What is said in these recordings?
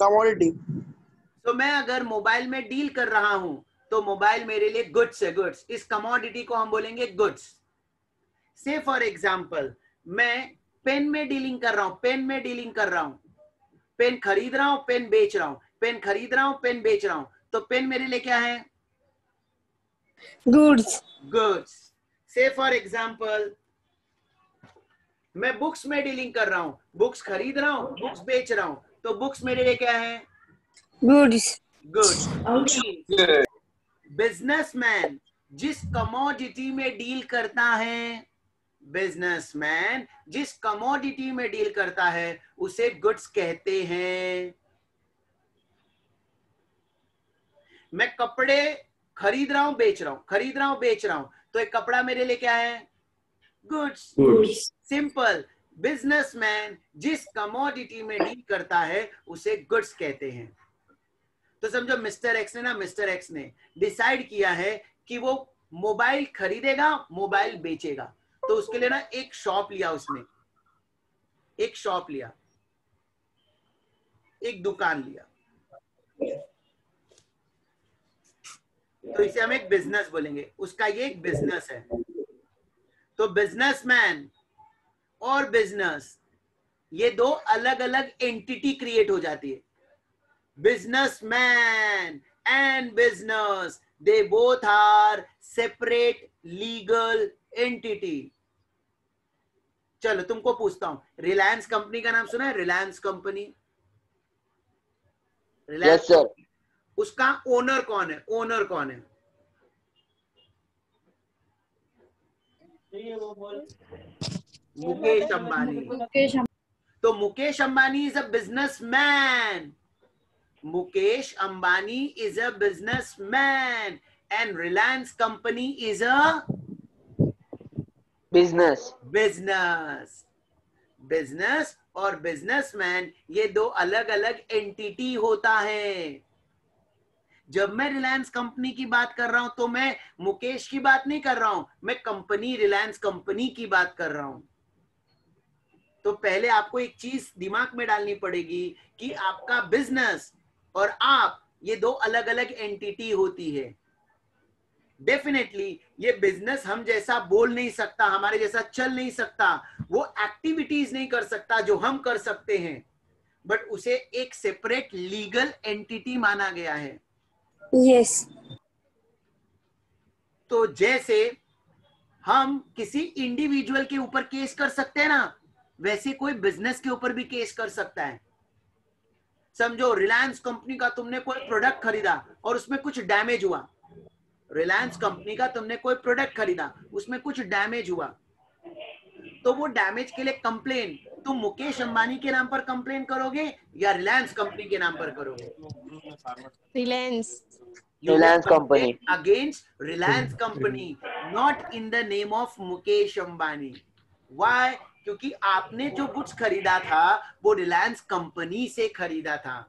Commodity. तो मैं अगर मोबाइल में डील कर रहा हूं तो मोबाइल मेरे लिए गुड्स है, गुड्स। इस कमोडिटी को हम बोलेंगे गुड्स। से फॉर एग्जाम्पल मैं पेन में डीलिंग कर रहा हूं, पेन में डीलिंग कर रहा हूं, पेन खरीद रहा हूं, पेन बेच रहा हूं, पेन खरीद रहा हूं, पेन बेच रहा हूं, तो पेन मेरे लिए क्या है? गुड्स। गुड्स। से फॉर एग्जाम्पल मैं बुक्स में डीलिंग कर रहा हूं, बुक्स खरीद रहा हूं, बुक्स बेच रहा हूं, तो बुक्स मेरे लिए क्या है? गुड्स। गुड्स। बिजनेसमैन जिस कमोडिटी में डील करता है, बिजनेसमैन जिस कमोडिटी में डील करता है उसे गुड्स कहते हैं। मैं कपड़े खरीद रहा हूं, बेच रहा हूं, खरीद रहा हूं, बेच रहा हूं, तो एक कपड़ा मेरे लिए क्या है? गुड्स। सिंपल। बिजनेसमैन जिस कमोडिटी में डील करता है उसे गुड्स कहते हैं। तो समझो मिस्टर एक्स ने मिस्टर एक्स ने डिसाइड किया है कि वो मोबाइल खरीदेगा, मोबाइल बेचेगा, तो उसके लिए एक शॉप लिया, उसने एक शॉप लिया, एक दुकान लिया, तो इसे हम एक बिजनेस बोलेंगे, उसका ये एक बिजनेस है। तो बिजनेसमैन और बिजनेस ये दो अलग अलग एंटिटी क्रिएट हो जाती है। Businessman and business, they both are separate legal entity. चलो तुमको पूछता हूं, रिलायंस कंपनी का नाम सुना है? Reliance company, yes sir. उसका ओनर कौन है? ओनर कौन है? मुकेश अंबानी। तो Mukesh Ambani is a businessman, Mukesh Ambani is a businessman and Reliance company is a business. Business. Business और बिजनेसमैन ये दो अलग अलग एंटिटी होता है। जब मैं रिलायंस कंपनी की बात कर रहा हूं तो मैं मुकेश की बात नहीं कर रहा हूं, मैं कंपनी रिलायंस कंपनी की बात कर रहा हूं। तो पहले आपको एक चीज दिमाग में डालनी पड़ेगी कि आपका बिजनेस और आप ये दो अलग अलग एंटिटी होती है। डेफिनेटली ये बिजनेस हम जैसा बोल नहीं सकता, हमारे जैसा चल नहीं सकता, वो एक्टिविटीज नहीं कर सकता जो हम कर सकते हैं, बट उसे एक सेपरेट लीगल एंटिटी माना गया है। यस। तो जैसे हम किसी इंडिविजुअल के ऊपर केस कर सकते हैं ना, वैसे कोई बिजनेस के ऊपर भी केस कर सकता है। समझो रिलायंस कंपनी का तुमने कोई प्रोडक्ट खरीदा और उसमें कुछ डैमेज हुआ, रिलायंस कंपनी का तुमने कोई प्रोडक्ट खरीदा उसमें कुछ डैमेज हुआ, तो वो डैमेज के लिए कंप्लेन तुम मुकेश अंबानी के नाम पर कंप्लेन करोगे या रिलायंस कंपनी के नाम पर करोगे? Reliance. You will Reliance complain company. against Reliance company, not in the name of Mukesh Ambani. Why? क्योंकि आपने जो गुड्स खरीदा था वो रिलायंस कंपनी से खरीदा था।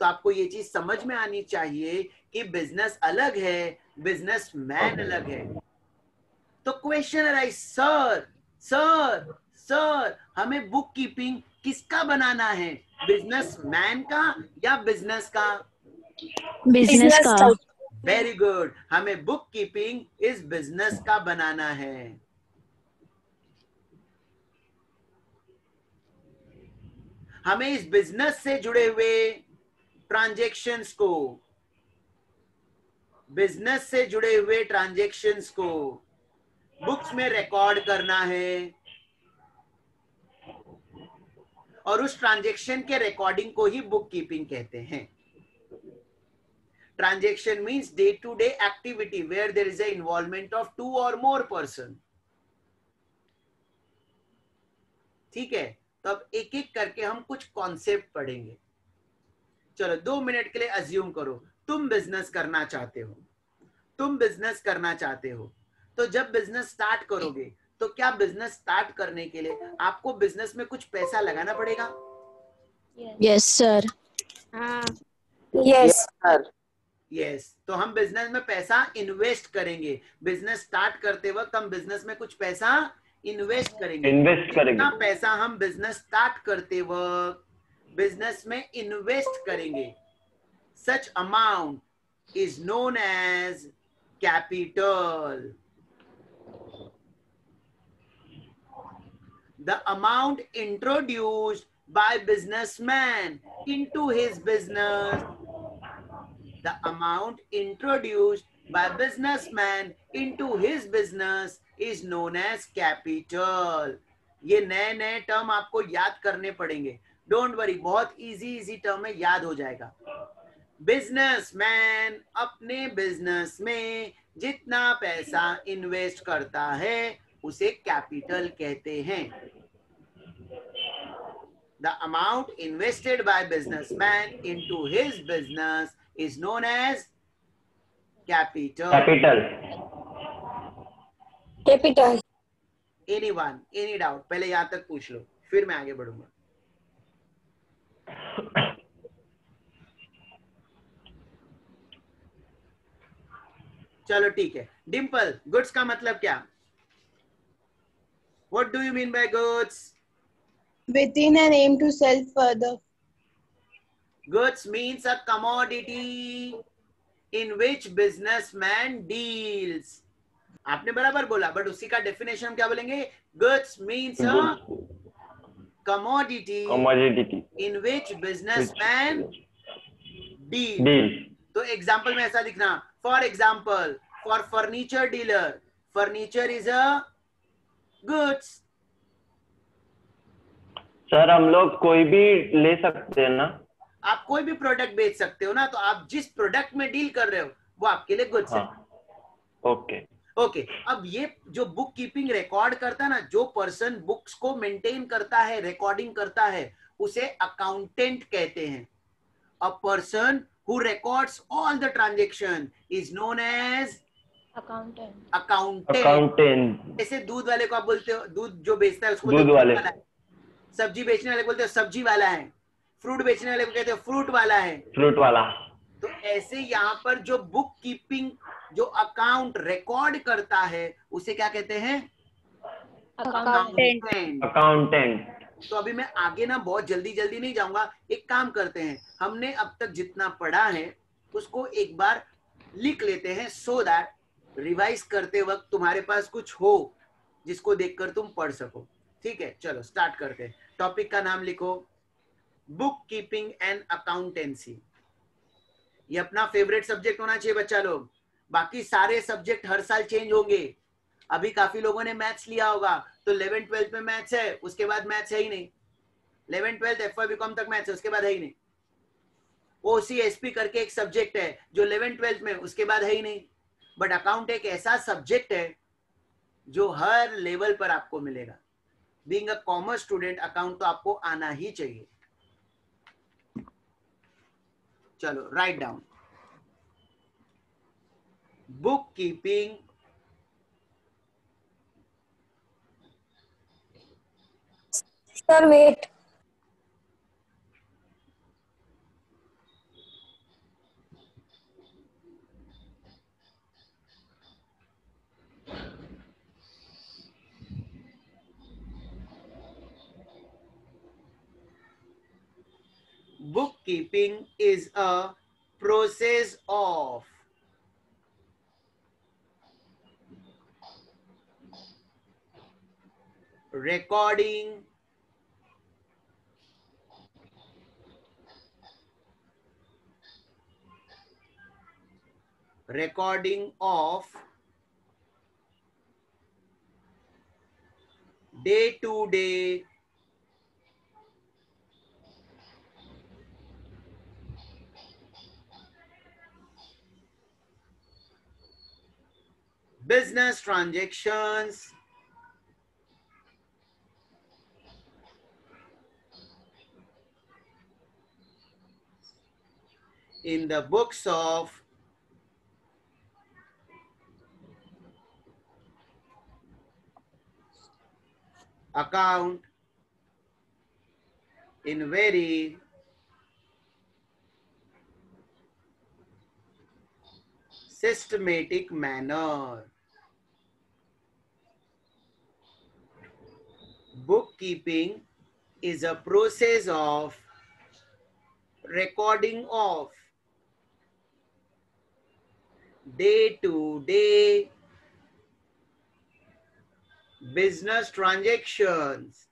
तो आपको ये चीज समझ में आनी चाहिए कि बिजनेस अलग है, बिजनेस मैन अलग है। तो question arise, sir sir sir हमें बुक कीपिंग किसका बनाना है, बिजनेस मैन का या बिजनेस का? बिजनेस का। वेरी गुड, हमें बुक कीपिंग इस बिजनेस का बनाना है। हमें इस बिजनेस से जुड़े हुए ट्रांजैक्शंस को, बिजनेस से जुड़े हुए ट्रांजैक्शंस को बुक्स में रिकॉर्ड करना है, और उस ट्रांजैक्शन के रिकॉर्डिंग को ही बुक कीपिंग कहते हैं। Transaction means day-to-day activity where there is a involvement of 2 or more person. ठीक है, तो अब एक एक करके हम कुछ कॉन्सेप्ट पढ़ेंगे। चलो 2 मिनट के लिए अज्यूम करो तुम बिजनेस करना चाहते हो, तुम बिजनेस करना चाहते हो, तो जब बिजनेस स्टार्ट करोगे तो क्या बिजनेस स्टार्ट करने के लिए आपको बिजनेस में कुछ पैसा लगाना पड़ेगा? Yes sir. Yes yes sir. Yes. तो हम बिजनेस में पैसा इन्वेस्ट करेंगे, बिजनेस स्टार्ट करते वक्त हम बिजनेस में कुछ पैसा इन्वेस्ट करेंगे। कितना पैसा हम बिजनेस स्टार्ट करते वक्त बिजनेस में इन्वेस्ट करेंगे, such amount is known as capital. The amount introduced by businessman into his business, the amount introduced by businessman into his business is known as capital. ये नए नए टर्म आपको याद करने पड़ेंगे, डोंट वरी, बहुत इजी टर्म है, याद हो जाएगा. बिजनेसमैन अपने बिजनेस में जितना पैसा इन्वेस्ट करता है उसे कैपिटल कहते हैं. The amount invested by businessman into his business is known as capital. Capital. Anyone, any doubt? पहले यहाँ तक पूछ लो, फिर मैं आगे बढ़ूंगा. चलो ठीक है. डिम्पल, गुड्स का मतलब क्या? What do you mean by goods? Within an aim to sell further. Goods means a commodity in which businessman deals. आपने बराबर बोला, बट उसी का डेफिनेशन हम क्या बोलेंगे? Goods means a commodity in which businessman deals. तो एग्जाम्पल में ऐसा लिखना, for example, for furniture dealer, furniture is a goods. Sir हम लोग कोई भी ले सकते हैं ना? आप कोई भी प्रोडक्ट बेच सकते हो ना, तो आप जिस प्रोडक्ट में डील कर रहे हो वो आपके लिए गुड्स है. ओके. अब ये जो बुक कीपिंग रिकॉर्ड करता है ना, जो पर्सन बुक्स को मेंटेन करता है, रिकॉर्डिंग करता है, उसे अकाउंटेंट कहते हैं. A person who records all the transaction is known as accountant. जैसे दूध वाले को आप बोलते हो, दूध जो बेचता है उसको दूध वाला है. सब्जी बेचने वाले को बोलते हो सब्जी वाला है. फ्रूट बेचने वाले को कहते हो फ्रूट वाला है. फ्रूट वाला. तो ऐसे यहाँ पर जो बुक कीपिंग, जो अकाउंट रिकॉर्ड करता है, उसे क्या कहते हैं? अकाउंटेंट. तो अभी मैं आगे ना बहुत जल्दी नहीं जाऊंगा. एक काम करते हैं, हमने अब तक जितना पढ़ा है उसको एक बार लिख लेते हैं, सो दैट रिवाइज करते वक्त तुम्हारे पास कुछ हो जिसको देखकर तुम पढ़ सको. ठीक है, चलो स्टार्ट करते हैं. टॉपिक का नाम लिखो, बुक कीपिंग एंड अकाउंटेंसी. ये अपना फेवरेट सब्जेक्ट होना चाहिए बच्चा लोग. बाकी सारे सब्जेक्ट हर साल चेंज होंगे. अभी काफी लोगों ने मैथ्स लिया होगा, तो 11th 12th में मैथ्स है, उसके बाद मैथ्स है ही नहीं. 11th 12th FY BCom तक मैथ्स है, उसके बाद है ही नहीं. OCSP करके एक सब्जेक्ट है जो 11th 12th में, उसके बाद है ही नहीं. बट अकाउंट एक ऐसा सब्जेक्ट है जो हर लेवल पर आपको मिलेगा. Being a commerce student, account तो आपको आना ही चाहिए. चलो write down. Book keeping Sir, wait. Bookkeeping is a process of recording, of day-to-day business transactions in the books of account in very systematic manner. Bookkeeping is a process of recording of day-to-day business transactions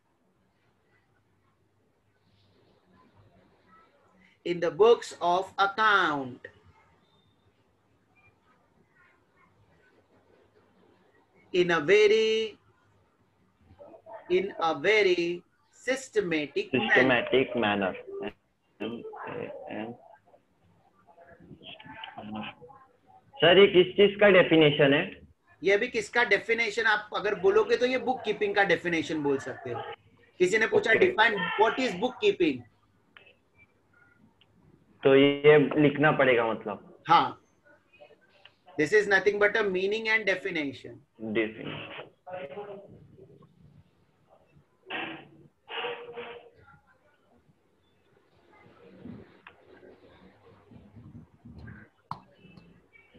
in the books of account in a very systematic manner. Sir ये किस चीज का definition है? ये भी किसका definition आप अगर बोलोगे तो ये बुक कीपिंग का डेफिनेशन बोल सकते हो. किसी ने पूछा define what is book keeping, तो ये लिखना पड़ेगा मतलब. हाँ, this is nothing but a meaning and definition.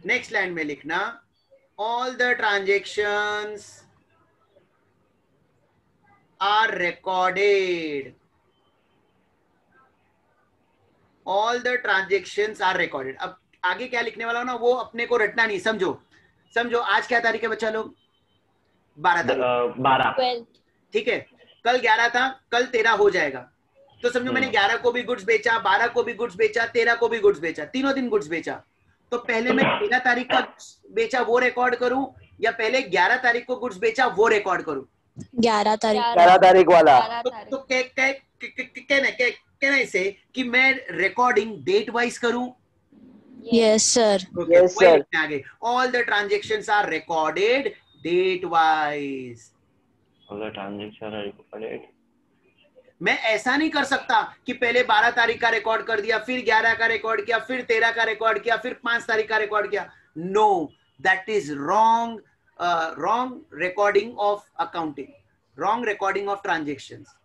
Next line में लिखना all the transactions are recorded. All the transactions are recorded. अब आगे क्या लिखने वाला हो ना वो अपने को रटना नहीं. समझो आज क्या तारीख है बच्चा लोग? 12. ठीक है, कल 11 था, कल 13 हो जाएगा. तो समझो मैंने 11 को भी गुड्स बेचा, 12 को भी गुड्स बेचा, 13 को भी गुड्स बेचा, तीनों दिन गुड्स बेचा. तो पहले मैं 13 तारीख का बेचा वो रिकॉर्ड करूं या पहले 11 तारीख को गुड्स बेचा वो रिकॉर्ड करूं? 11 तारीख वाला. तो कहना इसे कि मैं रिकॉर्डिंग डेट वाइज करूं. Yes sir. Yes, sir. आगे all the transactions are recorded date wise. All the transactions are recorded. मैं ऐसा नहीं कर सकता कि पहले 12 तारीख का रिकॉर्ड कर दिया, फिर 11 का रिकॉर्ड किया, फिर 13 का रिकॉर्ड किया, फिर 5 तारीख का रिकॉर्ड किया. No, that is wrong. Wrong recording of accounting, wrong recording of transactions.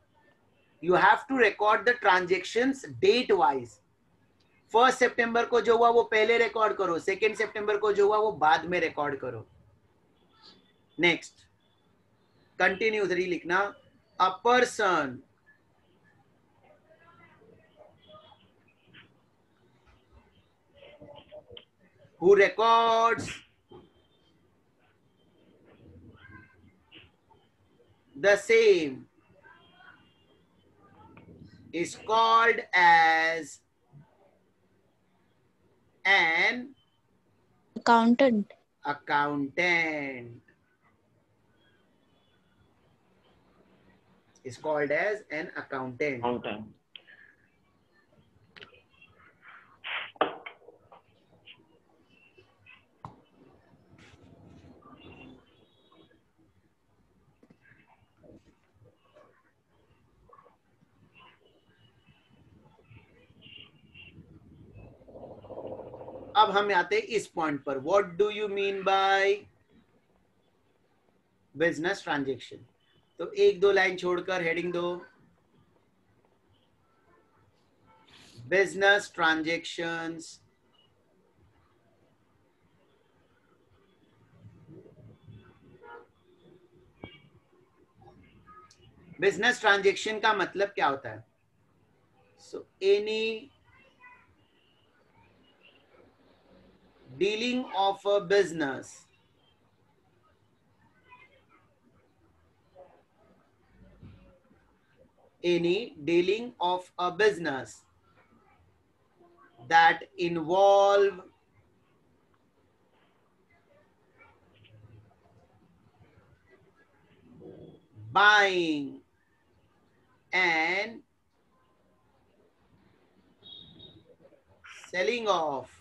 You have to record the transactions date wise. 1 सितंबर को जो हुआ वो पहले रिकॉर्ड करो, 2 सितंबर को जो हुआ वो बाद में रिकॉर्ड करो. नेक्स्ट कंटिन्यू 3 लिखना. A person who records the same is called as an Accountant. Is called as an accountant. अब हम आते हैं इस पॉइंट पर. What do you mean by business transaction? तो 1-2 लाइन छोड़कर हेडिंग दो. बिजनेस ट्रांजेक्शंस बिजनेस ट्रांजेक्शन का मतलब क्या होता है? So any dealing of a business that involve buying and selling of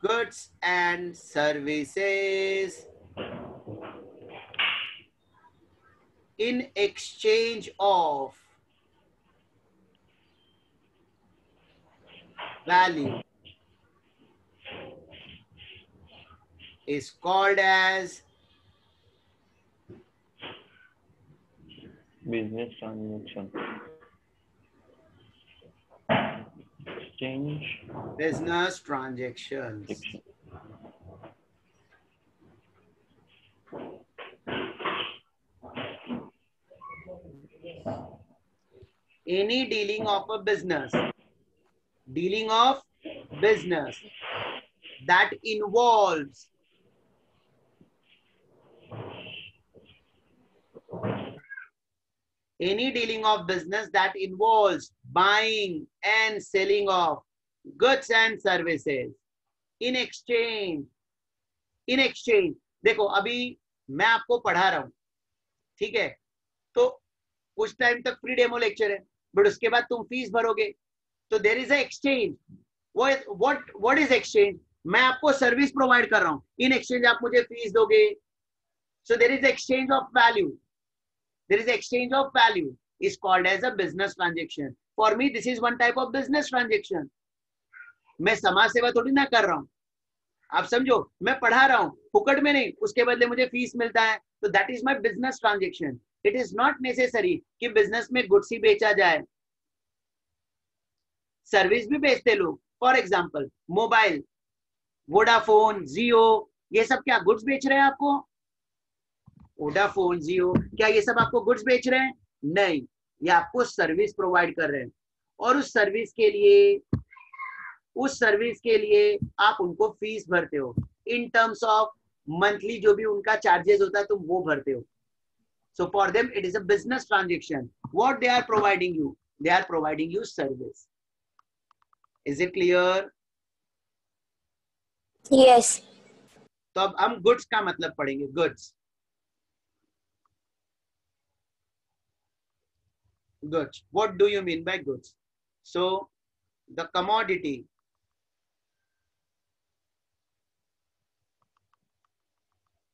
goods and services in exchange of value is called as business transaction. Exchange. Business transactions. Any dealing of a business, dealing of business that involves any dealing of business that involves buying and selling of goods and services in exchange. In exchange, देखो अभी मैं आपको पढ़ा रहा हूं, ठीक है, तो कुछ टाइम तक फ्री डेमो लेक्चर है, बट उसके बाद तुम फीस भरोगे, तो there is a exchange. What is exchange? मैं आपको सर्विस प्रोवाइड कर रहा हूं, इन एक्सचेंज आप मुझे फीस दोगे. So there is exchange of value. There is exchange of value is called as a business transaction. For me, this is one type of business transaction. मैं समाज सेवा थोड़ी ना कर रहा हूं, आप समझो, मैं पढ़ा रहा हूं, फुकट में नहीं, उसके बदले मुझे फीस मिलता है, तो that is my business transaction. It is not necessary कि बिजनेस में गुड्स ही बेचा जाए, सर्विस भी बेचते लोग. फॉर एग्जाम्पल मोबाइल, वोडाफोन, जियो, ये सब क्या गुड्स बेच रहे हैं आपको? वोडाफोन, जियो, क्या ये सब आपको गुड्स बेच रहे हैं? नहीं, ये आपको सर्विस प्रोवाइड कर रहे हैं, और उस सर्विस के लिए आप उनको फीस भरते हो इन टर्म्स ऑफ मंथली, जो भी उनका चार्जेस होता है तुम वो भरते हो. So for them it is a business transaction. What they are providing you? They are providing you service. Is it clear? Yes. तो अब हम गुड्स का मतलब पढ़ेंगे. Goods, goods. What do you mean by goods? So the commodity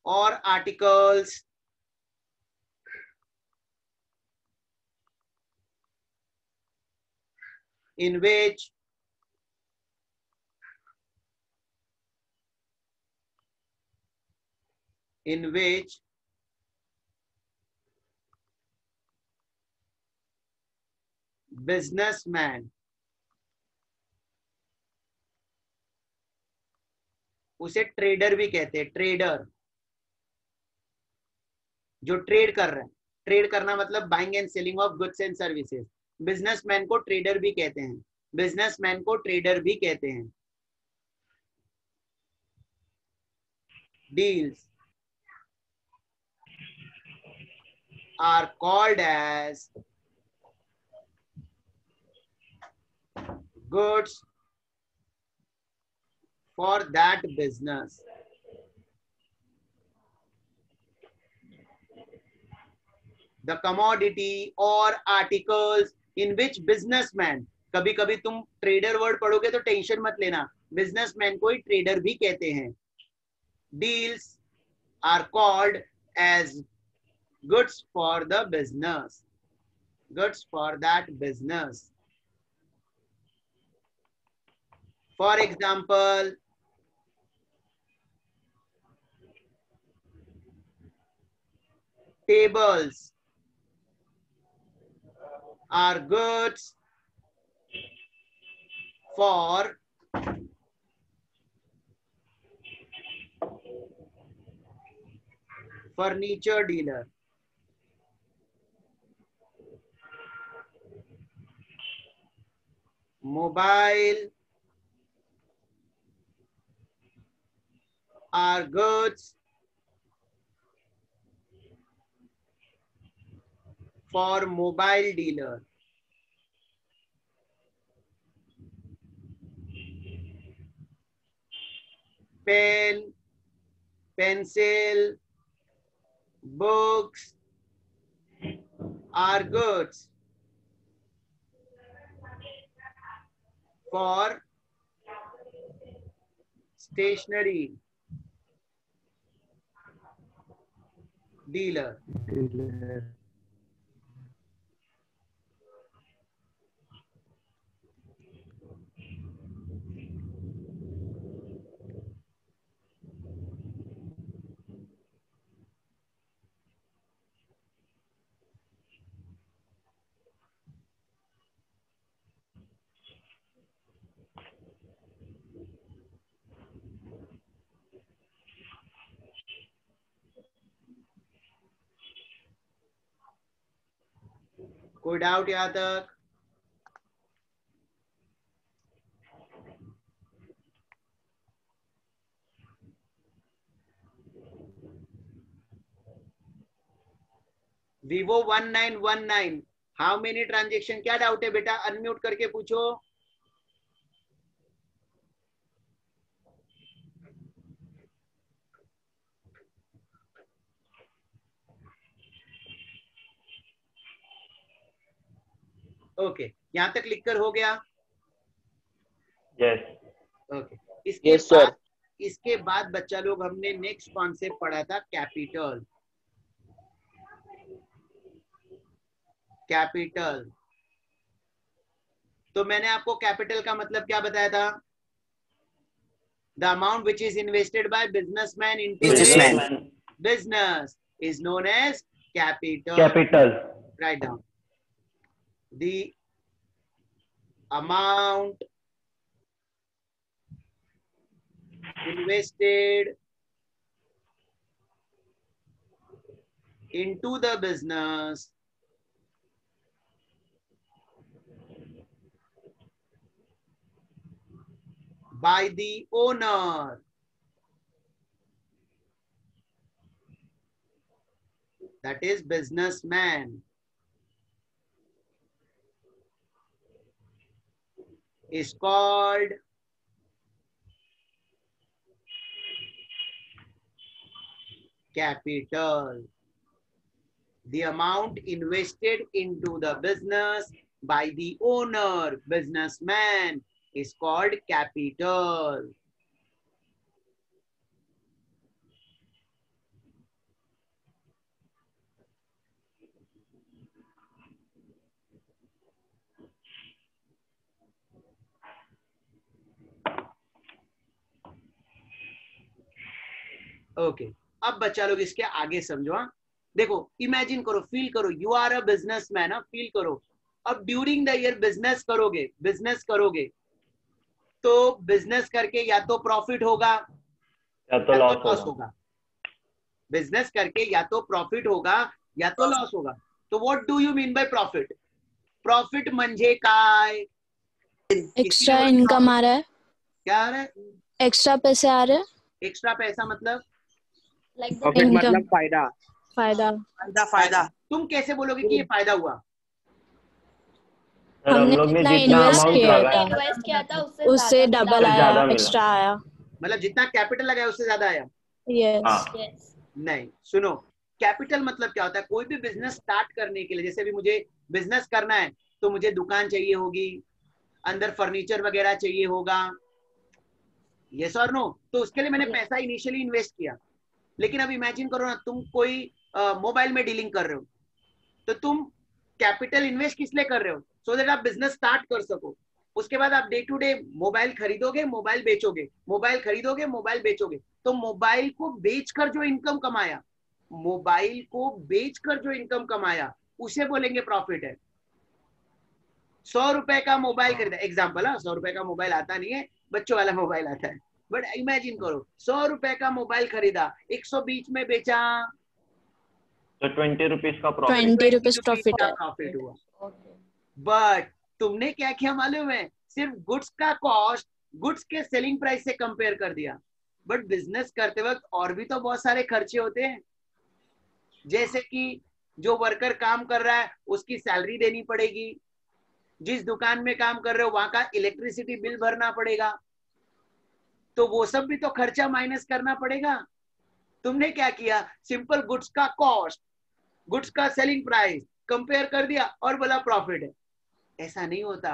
or articles in which businessman, उसे trader भी कहते हैं. ट्रेडर जो ट्रेड कर रहे हैं, ट्रेड करना मतलब buying and selling of goods and services. Businessman को ट्रेडर भी कहते हैं. बिजनेसमैन को ट्रेडर भी कहते हैं. Deals are called as goods for that business. The commodity or articles in which businessman, कभी कभी तुम ट्रेडर वर्ड पढ़ोगे तो टेंशन मत लेना, बिजनेसमैन को ही ट्रेडर भी कहते हैं. Deals are called as goods for the business, goods for that business. For example, tables are goods for furniture dealer. Mobile are goods for mobile dealer. Pen, pencil, books are goods for stationery dealer. कोई doubt यहाँ तक? Vivo 1919, how many transaction? क्या doubt है बेटा? Unmute करके पूछो। Okay, यहां तक लिख कर हो गया? यस। ओके, इसके बाद बच्चा लोग हमने नेक्स्ट कॉन्सेप्ट पढ़ा था कैपिटल। कैपिटल, तो मैंने आपको कैपिटल का मतलब क्या बताया था? The amount which is invested by businessman into business is known as capital. Capital. Right down the amount invested into the business by the owner, that is businessman, is called capital. The amount invested into the business by the owner, businessman, is called capital. Okay, अब बच्चा लोग इसके आगे समझो। हाँ, देखो, imagine करो, feel करो, you are a businessman. Feel करो, अब ड्यूरिंग द ईयर बिजनेस करोगे तो बिजनेस करके या तो प्रॉफिट होगा या तो लॉस होगा। बिजनेस करके या तो प्रॉफिट होगा या तो लॉस होगा। तो what do you mean by profit? Profit म्हणजे काय? एक्स्ट्रा इनकम आ रहा है, क्या आ रहा है? एक्स्ट्रा पैसे आ रहे हैं। एक्स्ट्रा पैसा मतलब प्रॉफिट मतलब फायदा। फायदा। तुम कैसे बोलोगे कि ये फायदा हुआ? सर, हम लोग ने जितना इन्वेस्ट किया था उससे डबल आया, एक्स्ट्रा आया। मतलब जितना कैपिटल लगाया उससे ज्यादा आया? यस। नहीं, सुनो, कैपिटल मतलब क्या होता है? कोई भी बिजनेस स्टार्ट करने के लिए, जैसे भी मुझे बिजनेस करना है तो मुझे दुकान चाहिए होगी, अंदर फर्नीचर वगैरह चाहिए होगा, यस और नो? तो उसके लिए मैंने पैसा इनिशियली इन्वेस्ट किया। लेकिन अब इमेजिन करो ना, तुम कोई मोबाइल में डीलिंग कर रहे हो, तो तुम कैपिटल इन्वेस्ट किस लिए कर रहे हो? सो दैट आप बिजनेस स्टार्ट कर सको। उसके बाद आप डे टू डे मोबाइल खरीदोगे, मोबाइल बेचोगे, मोबाइल खरीदोगे, मोबाइल बेचोगे। तो मोबाइल को बेचकर जो इनकम कमाया, मोबाइल को बेचकर जो इनकम कमाया, उसे बोलेंगे प्रॉफिट है। 100 रुपए का मोबाइल खरीदा, एग्जाम्पल, 100 रुपए का मोबाइल आता नहीं है, बच्चों वाला मोबाइल आता है, बट इमेजिन करो 100 रुपए का मोबाइल खरीदा, 120 में बेचा, तो 20 रुपीज का प्रॉफिट। 20 रुपीज प्रॉफिट है। प्रॉफिट हुआ। बट तुमने क्या किया मालूम है? सिर्फ गुड्स का कॉस्ट गुड्स के सेलिंग प्राइस से कंपेयर कर दिया। बट बिजनेस करते वक्त और भी तो बहुत सारे खर्चे होते हैं, जैसे कि जो वर्कर काम कर रहा है उसकी सैलरी देनी पड़ेगी, जिस दुकान में काम कर रहे हो वहां का इलेक्ट्रिसिटी बिल भरना पड़ेगा, तो वो सब भी तो खर्चा माइनस करना पड़ेगा। तुमने क्या किया? सिंपल गुड्स का कॉस्ट, गुड्स का सेलिंग प्राइस कंपेयर कर दिया और बोला प्रॉफिट है। ऐसा नहीं होता।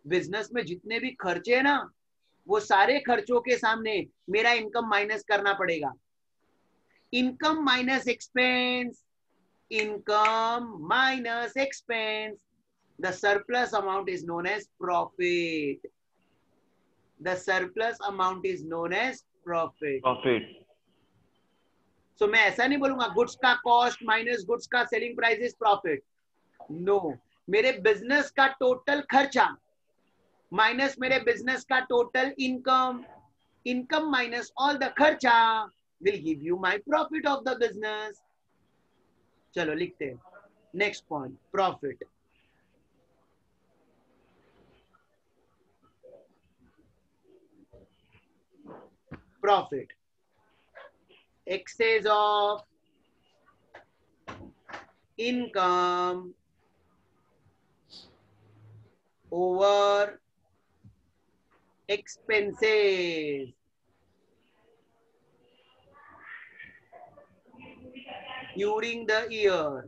बिजनेस में जितने भी खर्चे है ना, वो सारे खर्चों के सामने मेरा इनकम माइनस करना पड़ेगा। Income minus expense, income minus expense, the surplus amount is known as profit. The surplus amount is known as profit. So मैं ऐसा नहीं बोलूंगा गुड्स का कॉस्ट माइनस गुड्स का selling price is profit. No, मेरे business का total खर्चा minus मेरे बिजनेस का total income, income minus all the खर्चा will give you my profit of the business. चलो लिखते हैं next point, profit. Profit, excess of income over expenses. During the year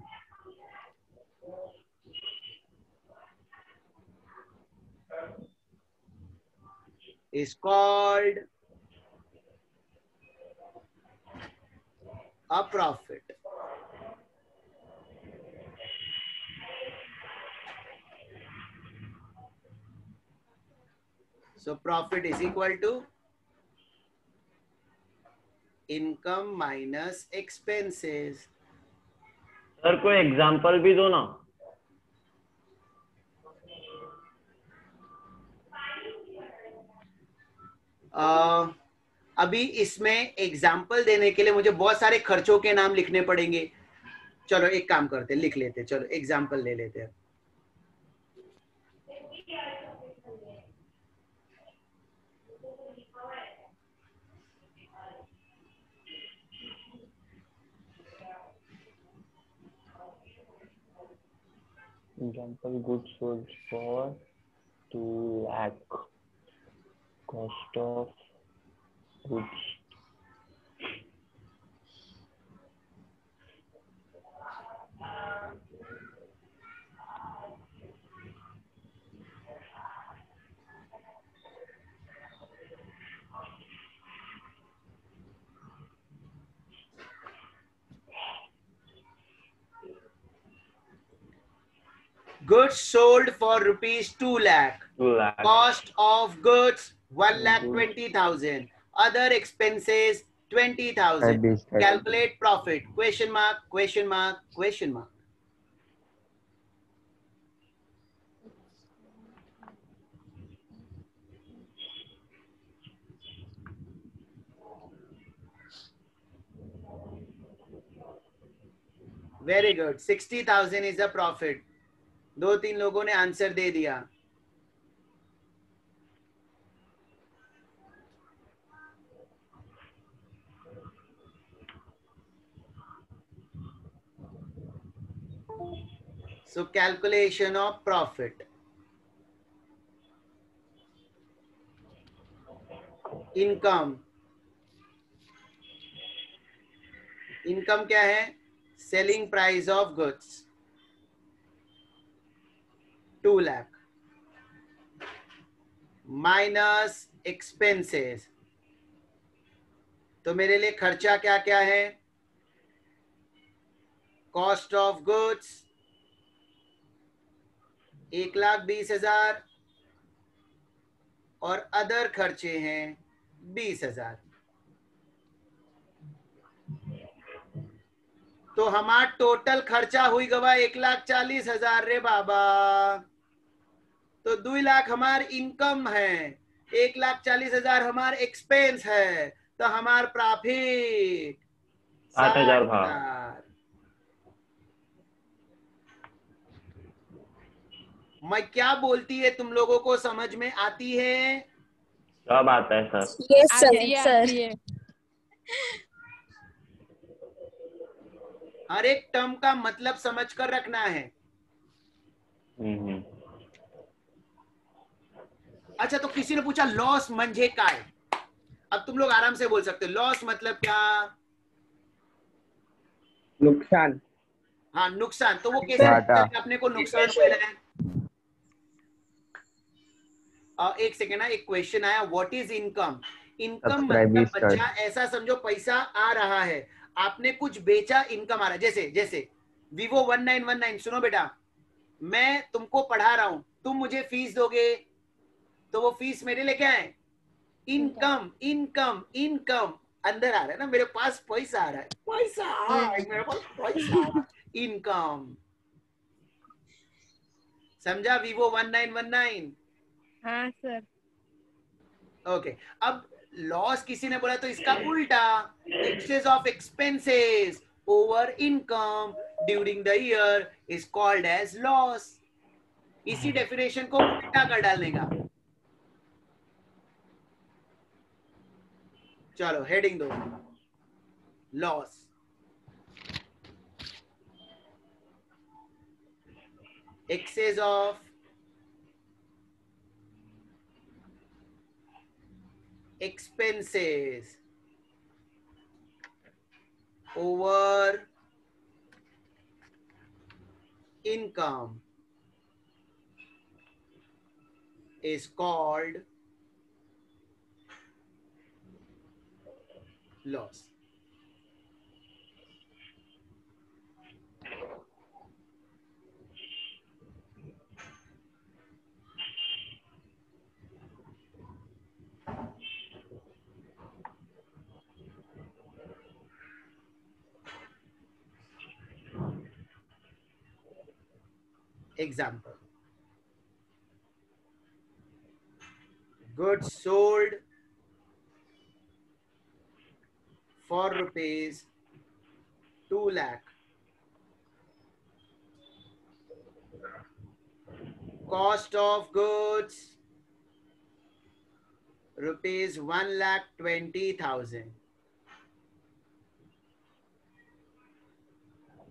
is called a profit. So profit is equal to income minus expenses. Sir कोई example भी दो ना. अभी इसमें example देने के लिए मुझे बहुत सारे खर्चों के नाम लिखने पड़ेंगे. चलो एक काम करते हैं, लिख लेते हैं. चलो एग्जाम्पल ले लेते हैं. Example, goods sold for 2 lakh. Cost of goods. Goods sold for rupees 2 lakh. 2 lakh. Cost of goods 1,20,000. Other expenses 20,000. Calculate profit. Question mark, question mark, question mark. Very good. 60,000 is the profit. 2-3 लोगों ने answer दे दिया. So calculation of profit. Income. Income क्या है? Selling price of goods 2 lakh minus expenses. तो मेरे लिए खर्चा क्या क्या है? Cost of goods 1,20,000 और अदर खर्चे हैं 20,000. तो हमारा टोटल खर्चा हुई गवा 1,40,000 रे बाबा. तो 2 लाख हमार इनकम है, 1,40,000 हमार एक्सपेंस है. तो हमार प्रॉफिट 8,000. मैं क्या बोलती है तुम लोगों को समझ में आती है? सब आता है सर. Yes sir. हर एक टर्म का मतलब समझ कर रखना है. अच्छा, तो किसी ने पूछा लॉस म्हणजे काय? अब तुम लोग आराम से बोल सकते हो. लॉस मतलब क्या? नुकसान. हाँ, नुकसान. तो वो कैसे अपने को नुकसान हो रहा है? एक सेकेंड ना, एक क्वेश्चन आया. What is income? इनकम मतलब बच्चा ऐसा समझो पैसा आ रहा है, आपने कुछ बेचा, इनकम आ रहा है. जैसे Vivo 1919. सुनो बेटा, मैं तुमको पढ़ा रहा हूं, तुम मुझे फीस दोगे, तो वो फीस मेरे लिए क्या है? इनकम. इनकम इनकम अंदर आ रहा है ना, मेरे पास पैसा आ रहा है. मेरे पास पैसा. इनकम. समझा? Vivo 1919. हाँ सर. ओके. अब लॉस किसी ने बोला तो इसका उल्टा, excess of expenses over income during the year is called as loss. इसी डेफिनेशन को उल्टा कर डालने का. चलो हेडिंग दो. Loss. excess of expenses over income is called loss. Example. Goods sold for rupees 2 lakh. Cost of goods rupees 1,20,000.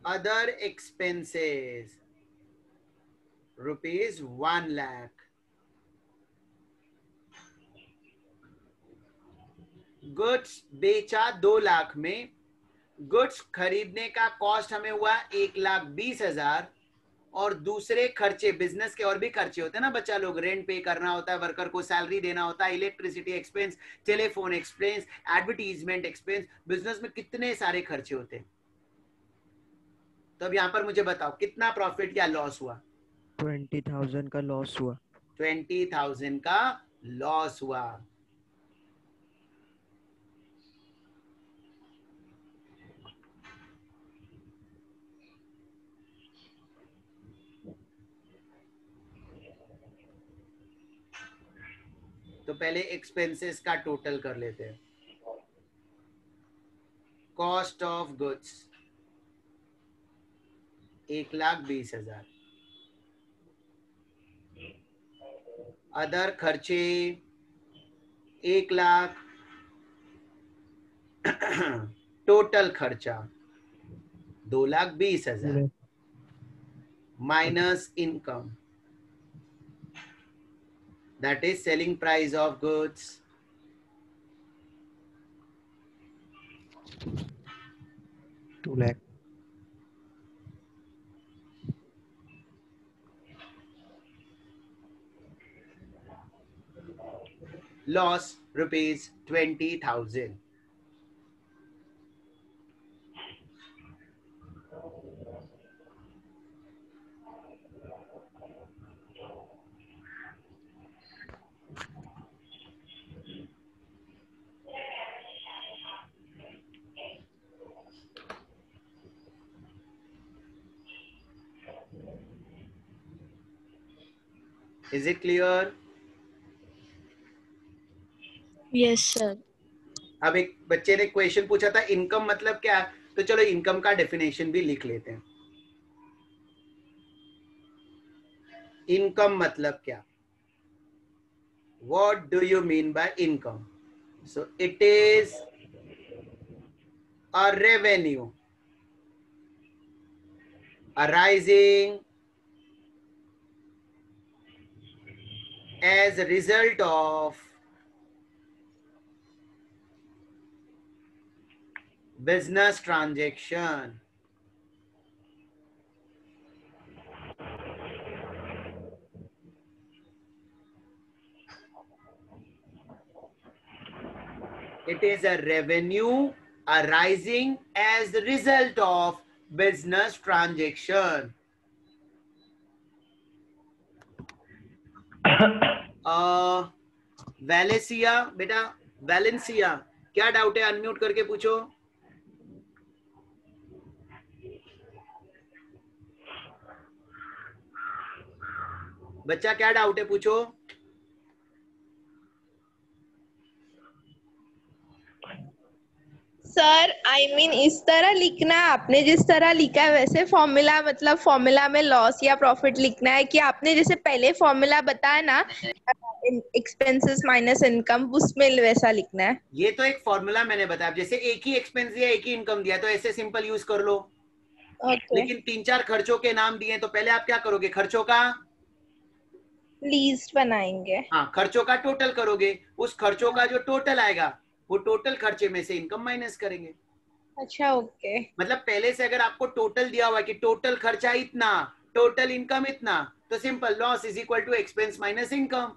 Other expenses rupees 1 lakh. Goods बेचा 2 लाख में, गुड्स खरीदने का कॉस्ट हमें हुआ 1,20,000 और दूसरे खर्चे बिजनेस के और भी खर्चे होते हैं ना बच्चा लोग, रेंट पे करना होता है, वर्कर को सैलरी देना होता है, electricity expense, telephone expense, advertisement expense, business में कितने सारे खर्चे होते हैं। तो अब यहाँ पर मुझे बताओ कितना प्रॉफिट या लॉस हुआ? 20,000 का लॉस हुआ। 20,000 का लॉस हुआ। तो पहले एक्सपेंसेस का टोटल कर लेते हैं। कॉस्ट ऑफ गुड्स 1,20,000, अदर खर्चे 1 लाख, टोटल खर्चा 2,20,000 minus income, that is selling price of goods, $2 lakh. loss rupees 20,000. Is it clear? Yes, sir. अब एक बच्चे ने क्वेश्चन पूछा था इनकम मतलब क्या, तो चलो इनकम का डेफिनेशन भी लिख लेते हैं। इनकम मतलब क्या? What do you mean by income? So it is a revenue arising as a result of business transaction. It is a revenue arising as the result of business transaction. Valencia बेटा, Valencia क्या doubt है? Unmute करके पूछो। बच्चा क्या doubt है पूछो। Sir I mean इस तरह लिखना है, आपने जिस तरह लिखा है वैसे फॉर्मूला, मतलब फॉर्मूला में लॉस या प्रॉफिट लिखना है कि आपने जैसे पहले फॉर्मूला बताया ना एक्सपेंसेस माइनस इनकम, उसमें वैसा लिखना है। ये तो एक फॉर्मूला मैंने बताया, जैसे एक ही एक्सपेंस दिया एक ही इनकम दिया तो ऐसे सिंपल यूज कर लो। Okay. लेकिन 3-4 खर्चों के नाम दिए, तो पहले आप क्या करोगे? खर्चों का लीस्ट बनाएंगे. हाँ, खर्चों का टोटल करोगे. उस खर्चों का जो टोटल आएगा वो टोटल खर्चे में से इनकम माइनस करेंगे. अच्छा, ओके. मतलब पहले से अगर आपको टोटल दिया हुआ है कि टोटल खर्चा इतना, टोटल इनकम इतना, तो simple loss is equal to expense minus income.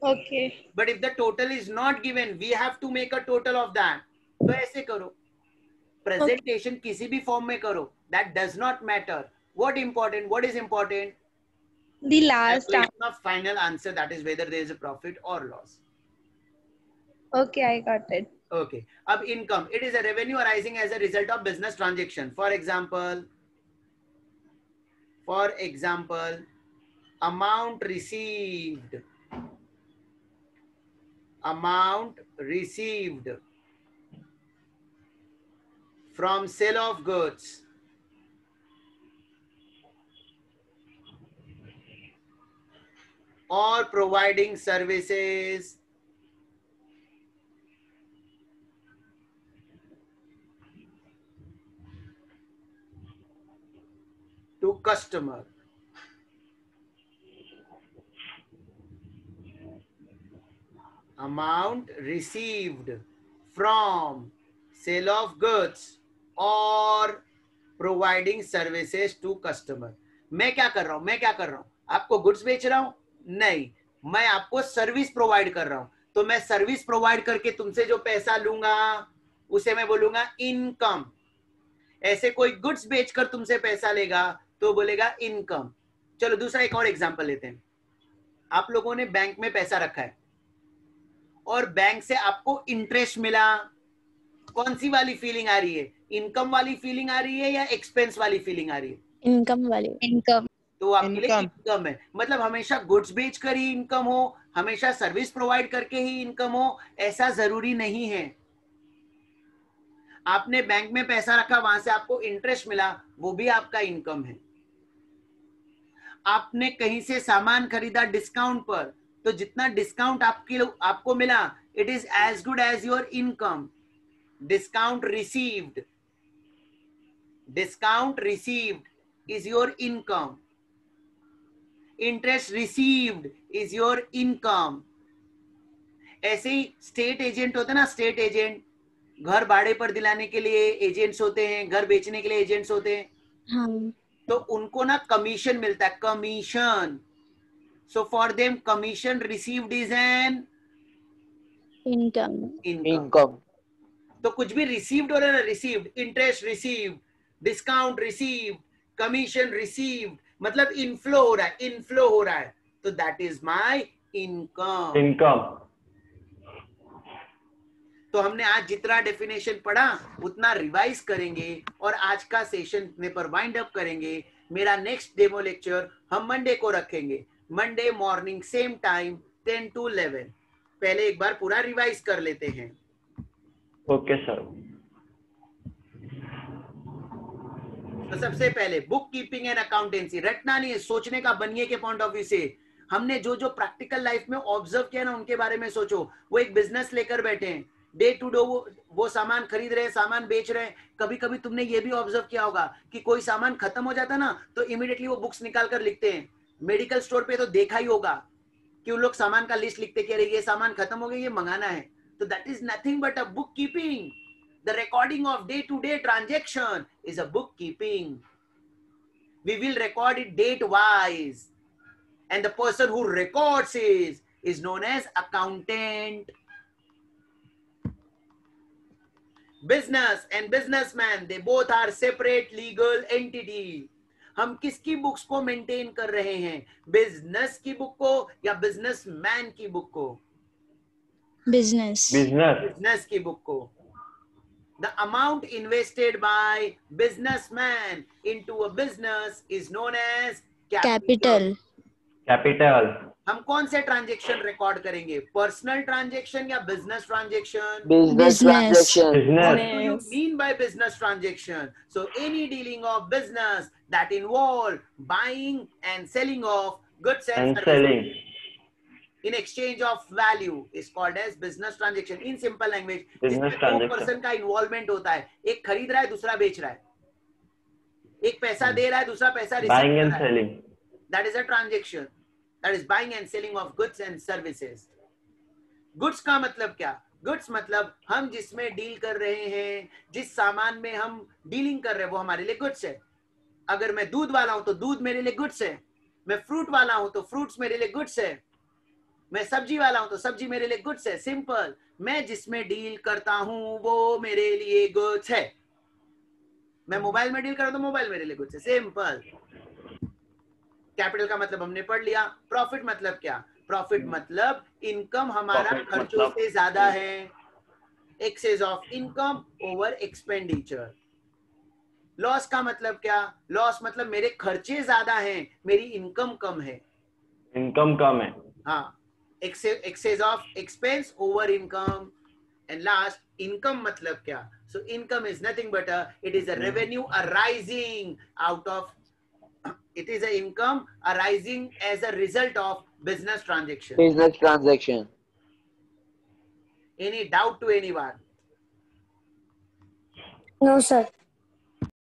Okay. But if the total is not given, we have to make a total of that. तो ऐसे करो. प्रेजेंटेशन किसी भी फॉर्म में करो, that does not matter. What is important? The last. of final answer, that is whether there is a profit or loss. Okay, I got it. Okay. Ab income, it is a revenue arising as a result of business transaction. For example, amount received from sale of goods or providing services to customer. Amount received from sale of goods or providing services to customer. मैं क्या कर रहा हूं? आपको goods बेच रहा हूं? नहीं, मैं आपको सर्विस प्रोवाइड कर रहा हूं. तो मैं सर्विस प्रोवाइड करके तुमसे जो पैसा लूंगा उसे मैं बोलूंगा इनकम. ऐसे कोई गुड्स बेचकर तुमसे पैसा लेगा तो बोलेगा इनकम. चलो दूसरा एक और एग्जांपल लेते हैं. आप लोगों ने बैंक में पैसा रखा है और बैंक से आपको इंटरेस्ट मिला. कौन सी वाली फीलिंग आ रही है? इनकम वाली फीलिंग आ रही है या एक्सपेंस वाली फीलिंग आ रही है? इनकम वाली. इनकम. तो आपके लिए इनकम है. मतलब हमेशा गुड्स बेचकर ही इनकम हो, हमेशा सर्विस प्रोवाइड करके ही इनकम हो, ऐसा जरूरी नहीं है. आपने बैंक में पैसा रखा, वहां से आपको इंटरेस्ट मिला, वो भी आपका इनकम है. आपने कहीं से सामान खरीदा डिस्काउंट पर, तो जितना डिस्काउंट आपको मिला, it is as good as your income. Discount received is your income. Interest received is your income. ऐसे ही स्टेट एजेंट होते ना, स्टेट एजेंट घर भाड़े पर दिलाने के लिए एजेंट्स होते हैं, घर बेचने के लिए एजेंट्स होते हैं. हाँ. तो उनको ना कमीशन मिलता है, commission. So for them commission received is an income. तो कुछ भी रिसीव्ड हो रहा है ना, received, interest received, discount received, commission received, मतलब इनफ्लो हो रहा है, तो दैट इज माय इनकम. तो हमने आज जितना डेफिनेशन पढ़ा उतना रिवाइज करेंगे और आज का सेशन में पर वाइंड अप करेंगे. मेरा नेक्स्ट डेमो लेक्चर हम मंडे को रखेंगे, Monday morning same time 10 to 11. पहले एक बार पूरा रिवाइज कर लेते हैं. Okay sir. तो सबसे पहले बुक कीपिंग एंड अकाउंटेंसी रटना नहीं है, सोचने का बनिए के पॉइंट ऑफ व्यू से. हमने जो जो प्रैक्टिकल लाइफ में ऑब्जर्व किया ना उनके बारे में सोचो. वो एक बिजनेस लेकर बैठे हैं, डे टू डे वो सामान खरीद रहे हैं, सामान बेच रहे हैं. कभी कभी तुमने ये भी ऑब्जर्व किया होगा कि कोई सामान खत्म हो जाता ना तो इमीडिएटली वो बुक्स निकाल कर लिखते हैं. मेडिकल स्टोर पे तो देखा ही होगा कि उन लोग सामान का लिस्ट लिखते कि अरे ये सामान खत्म हो गया, ये मंगाना है. तो that is nothing but a book keeping. The recording of day-to-day transaction is a bookkeeping. We will record it date-wise, and the person who records is known as accountant. Business and businessman, they both are separate legal entity. हम किसकी books को maintain कर रहे हैं? Business की book को या businessman की बुक को? बिजनेस की बुक को. The amount invested by businessman into a business is known as capital. हम कौन से ट्रांजेक्शन रिकॉर्ड करेंगे? पर्सनल ट्रांजेक्शन या business transaction? Business transaction. What do you mean by business transaction? So any dealing of business that involve buying and selling of goods and services in exchange of value is called as business transaction. In simple language, जिसमें दो person का involvement होता है, एक खरीद रहा है दूसरा बेच रहा है. एक पैसा दे रहा है, दूसरा पैसा बाइंग रिसीव एंड कर रहा है. Selling. That is a transaction. That is buying and selling of goods and services. Goods का मतलब क्या? Goods मतलब हम जिसमें डील कर रहे हैं, जिस सामान में हम डीलिंग कर रहे हैं वो हमारे लिए गुड्स है. अगर मैं दूध वाला हूं तो दूध मेरे लिए गुड्स है. मैं फ्रूट वाला हूं तो फ्रूट्स मेरे लिए गुड्स है. मैं सब्जी वाला हूं तो सब्जी मेरे लिए गुड्स है. सिंपल. मैं जिसमें डील करता हूं वो मेरे लिए गुड्स है. मैं मोबाइल में डील कर रहा हूं तो मोबाइल मेरे लिए गुड्स है. सिंपल. कैपिटल का मतलब हमने पढ़ लिया. प्रॉफिट मतलब क्या? प्रॉफिट मतलब इनकम हमारा खर्चों से ज्यादा है. Excess of income over expenditure. Loss का मतलब क्या? लॉस मतलब मेरे खर्चे ज्यादा हैं, मेरी इनकम कम है. इनकम कम है. हाँ. Excess of expense over income. And last, income मतलब क्या? So income is nothing but it is a revenue arising out of, it is an income arising as a result of business transaction. Business transaction. Any doubt to anyone? No, sir.